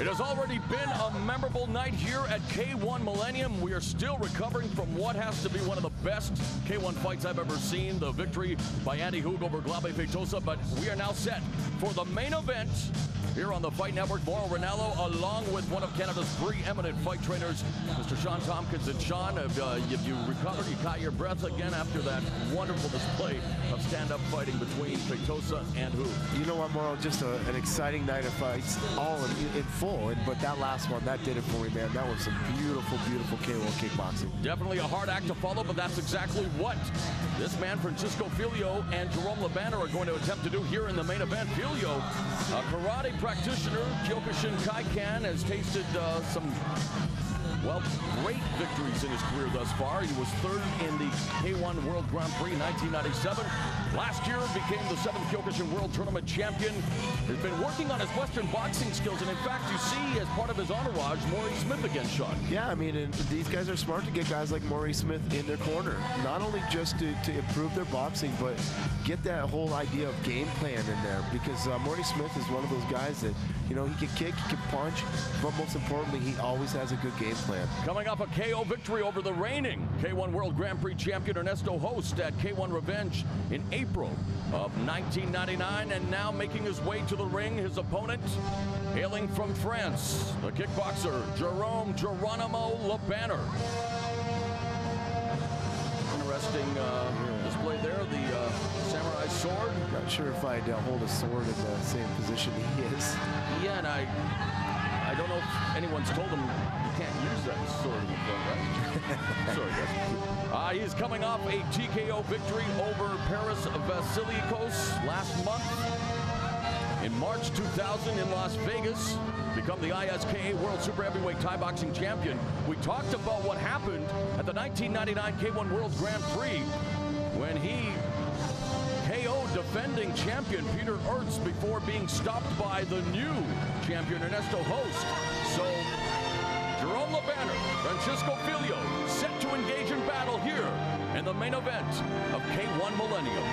It has already been a memorable night here at K1 Millennium. We are still recovering from what has to be one of the best K1 fights I've ever seen. The victory by Andy Hoog over Glabe Feitosa. But we are now set for the main event here on the Fight Network. Mauro Ranallo, along with one of Canada's preeminent fight trainers, Mr. Sean Tompkins. And Sean, if you recovered, you caught your breath again after that wonderful display of stand-up fighting between Feitosa and Hoog. You know what, Mauro? Just an exciting night of fights, all in full. But that last one, that did it for me, man. That was some beautiful, beautiful K1 kickboxing. Definitely a hard act to follow, but that's exactly what this man, Francisco Filho, and Jerome Labanner are going to attempt to do here in the main event. Filho, a karate practitioner, Kyokushin Kaikan, has tasted some, well, great victories in his career thus far. He was third in the K1 World Grand Prix 1997. Last year became the 7th Kyokushin World Tournament champion. Has been working on his Western boxing skills, and in fact, you see, as part of his entourage, Maurice Smith again, Sean. Yeah, I mean, and these guys are smart to get guys like Maurice Smith in their corner. Not only just to improve their boxing, but get that whole idea of game plan in there. Because Maurice Smith is one of those guys that, you know, he can kick, he can punch, but most importantly, he always has a good game plan. Coming off a KO victory over the reigning K1 World Grand Prix champion Ernesto Host at K1 Revenge in April of 1999, and now making his way to the ring, his opponent, hailing from France, the kickboxer Jerome Geronimo Labanner. Interesting display there, the samurai sword. Not sure if I'd hold a sword in the same position he is. Yeah, and I don't know if anyone's told him you can't use that sword in the front, right? Sorry, guys. He's coming off a TKO victory over Paris Vasilikos last month. In March 2000 in Las Vegas, become the ISKA World Super Heavyweight Thai Boxing Champion. We talked about what happened at the 1999 K1 World Grand Prix when he KO'd defending champion Peter Ertz before being stopped by the new champion Ernesto Host. So Jerome Labanner, Francisco Filho, set to engage in battle here in the main event of K1 Millennium.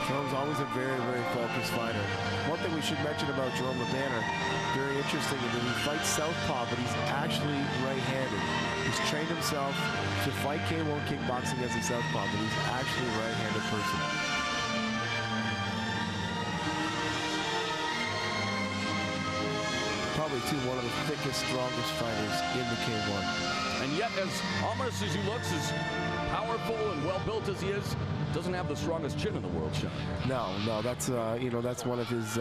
Jerome's always a very, very focused fighter. One thing we should mention about Jerome Labanner, very interesting, is that he fights southpaw, but he's actually right-handed. He's trained himself to fight K1 kickboxing as a southpaw, but he's actually a right-handed person. Probably, too, one of the thickest, strongest fighters in the K1. And yet, as ominous as he looks, as powerful and well-built as he is, doesn't have the strongest chin in the world, Sean. No, that's you know, that's one of his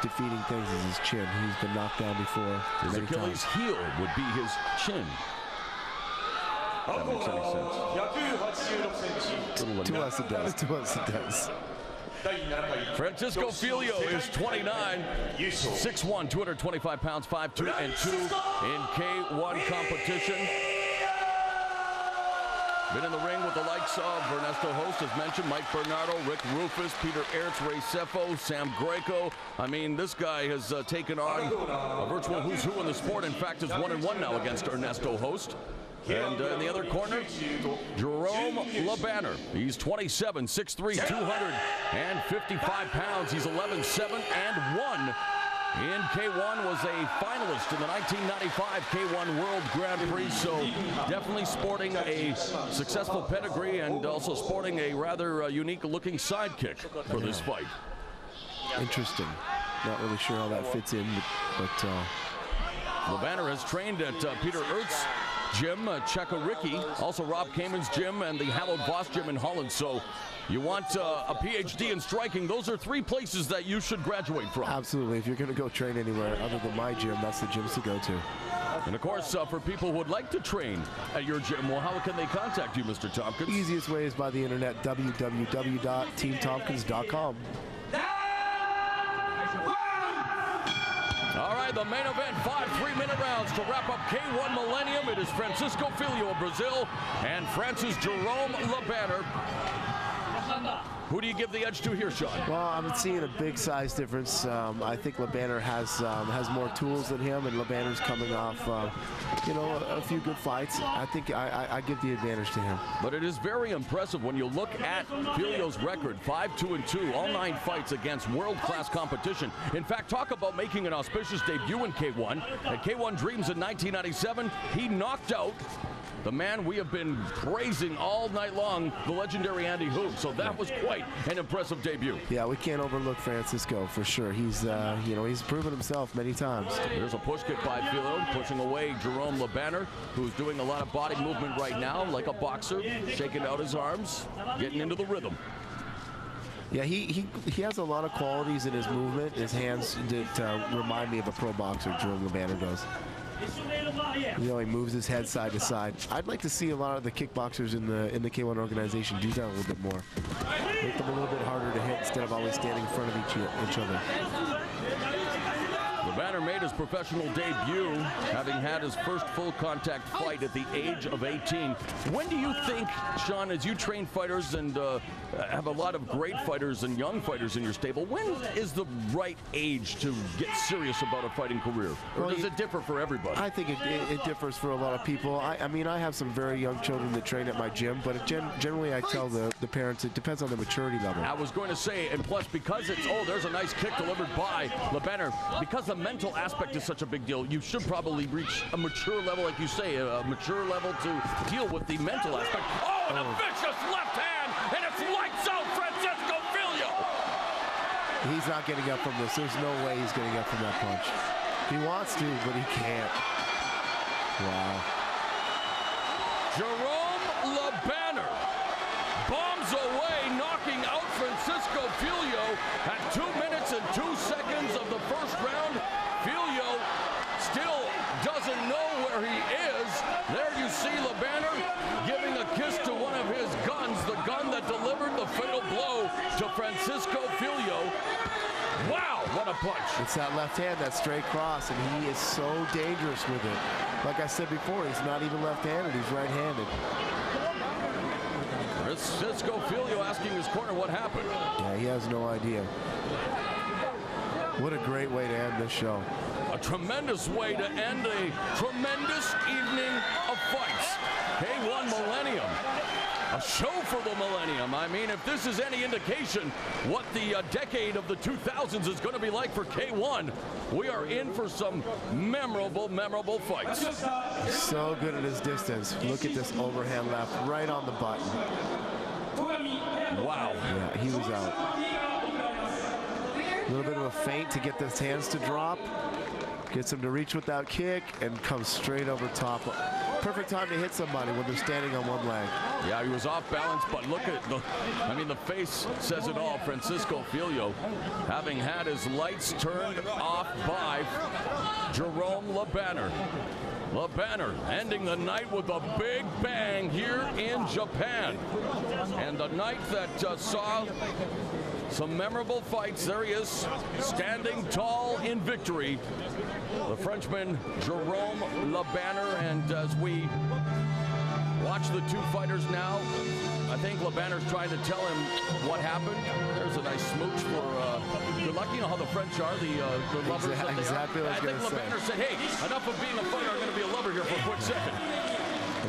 defeating things is his chin. He's been knocked down before. His Achilles heel would be his chin. If that makes any sense. To us it does. To us it does. Francisco Filho is 29, 6'1", 225 pounds, 5'2", and 2 in K1 competition. Been in the ring with the likes of Ernesto Host, as mentioned, Mike Bernardo, Rick Rufus, Peter Ertz, Ray Sefo, Sam Greco. I mean, this guy has taken on a virtual who's who in the sport. In fact, is 1-1 now against Ernesto Host. And in the other corner, Jerome Labanner. He's 27, 6'3", 255 pounds. He's 11-7 and 1. In K1, was a finalist in the 1995 K1 World Grand Prix, so definitely sporting a successful pedigree and also sporting a rather unique-looking sidekick for this fight. Interesting. Not really sure how that fits in, but Labanner has trained at Peter Ertz gym, Chekariki, also Rob Kamen's gym, and the hallowed Voss gym in Holland. So you want a PhD in striking, those are 3 places that you should graduate from. Absolutely. If you're going to go train anywhere other than my gym, that's the gyms to go to. And of course, for people who would like to train at your gym, well, how can they contact you, Mr. Tompkins? Easiest way is by the internet, www.teamtompkins.com. All right, the main event, 5 3-minute rounds to wrap up K1 Millennium. It is Francisco Filho of Brazil and Francis Jerome Labanner. Who do you give the edge to here, Sean? Well, I'm seeing a big size difference. I think LeBanner has more tools than him, and LeBanner's coming off, a few good fights. I think I give the advantage to him. But it is very impressive when you look at Filho's record, 5-2-2, all 9 fights against world-class competition. In fact, talk about making an auspicious debut in K1. At K1 Dreams in 1997, he knocked out the man we have been praising all night long, the legendary Andy Hoog. So that was quite an impressive debut. Yeah, we can't overlook Francisco for sure. He's, he's proven himself many times. There's a push kick by Filho, pushing away Jerome LeBanner, who's doing a lot of body movement right now, like a boxer, shaking out his arms, getting into the rhythm. Yeah, he has a lot of qualities in his movement. His hands remind me of a pro boxer, Jerome LeBanner does. He moves his head side to side. I'd like to see a lot of the kickboxers in the K1 organization do that a little bit more. Make them a little bit harder to hit instead of always standing in front of each other. LeBanner made his professional debut, having had his first full contact fight at the age of 18. When do you think, Sean, as you train fighters and have a lot of great fighters and young fighters in your stable, when is the right age to get serious about a fighting career? Or does it differ for everybody? I think it differs for a lot of people. I mean, I have some very young children that train at my gym, but generally I tell the parents it depends on the maturity level. I was going to say, and plus because it's, there's a nice kick delivered by LeBanner, because the mental aspect is such a big deal, you should probably reach a mature level, like you say, a mature level to deal with the mental aspect. Oh, and a vicious left hand, and it's lights out Francisco Filho. He's not getting up from this. There's no way he's getting up from that punch. He wants to, but he can't. Wow. Jerome LeBanner bombs away, knocking out Francisco Filho at 2 minutes and 2 seconds of the first round. Filho still doesn't know where he is. There you see LeBanner giving a kiss to one of his guns, the gun that delivered the fatal blow to Francisco Filho. Wow, what a punch. It's that left hand, that straight cross, and he is so dangerous with it. Like I said before, he's not even left-handed, he's right-handed. Francisco Filho asking his corner what happened. Yeah, he has no idea. What a great way to end this show. A tremendous way to end a tremendous evening of fights. K1 Millennium. A show for the Millennium. I mean, if this is any indication what the decade of the 2000s is going to be like for K1, we are in for some memorable fights. So good at his distance. Look at this overhand left right on the button. Wow. Yeah, he was out. A little bit of a feint to get his hands to drop. Gets him to reach with that kick and comes straight over top. Perfect time to hit somebody when they're standing on one leg. Yeah, he was off balance, but look at the face says it all. Francisco Filho having had his lights turned off by Jerome LeBanner. LeBanner ending the night with a big bang here in Japan. And a night that saw some memorable fights. There he is, standing tall in victory. The Frenchman, Jerome LeBanner. And as we watch the two fighters now, I think LeBanner's trying to tell him what happened. There's a nice smooch for good luck. You know how the French are, the lovers that they exactly are. I think LeBanner said, hey, enough of being a fighter, I'm going to be a lover here for a quick second.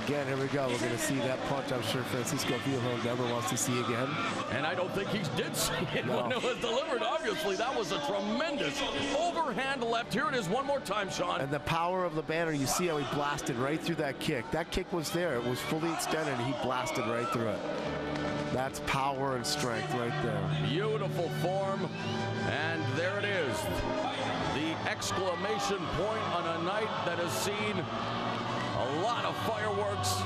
Again, here we go. We're going to see that punch I'm sure Francisco Filho never wants to see again. And I don't think he did see it when it was delivered. Obviously, that was a tremendous overhand left. Here it is one more time, Sean. And the power of LeBanner, you see how he blasted right through that kick. That kick was there. It was fully extended, and he blasted right through it. That's power and strength right there. Beautiful form. And there it is. The exclamation point on a night that has seen a lot of fireworks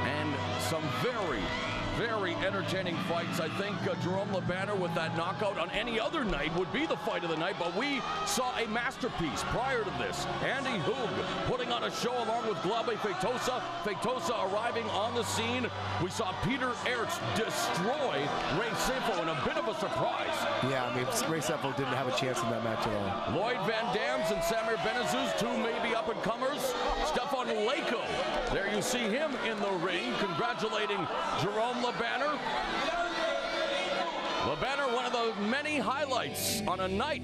and some very entertaining fights. I think Jerome LeBanner with that knockout on any other night would be the fight of the night, but we saw a masterpiece prior to this. Andy Hoog putting on a show along with Glabe Feitosa. Feitosa arriving on the scene. We saw Peter Aerts destroy Ray Sefo in a bit of a surprise. Yeah, I mean, Ray Sefo didn't have a chance in that match at all. Lloyd Van Dams and Samir Benazuz, two maybe up-and-comers. Stefan Leko, there you see him in the ring, congratulating Jerome LeBanner. banner, one of the many highlights on a night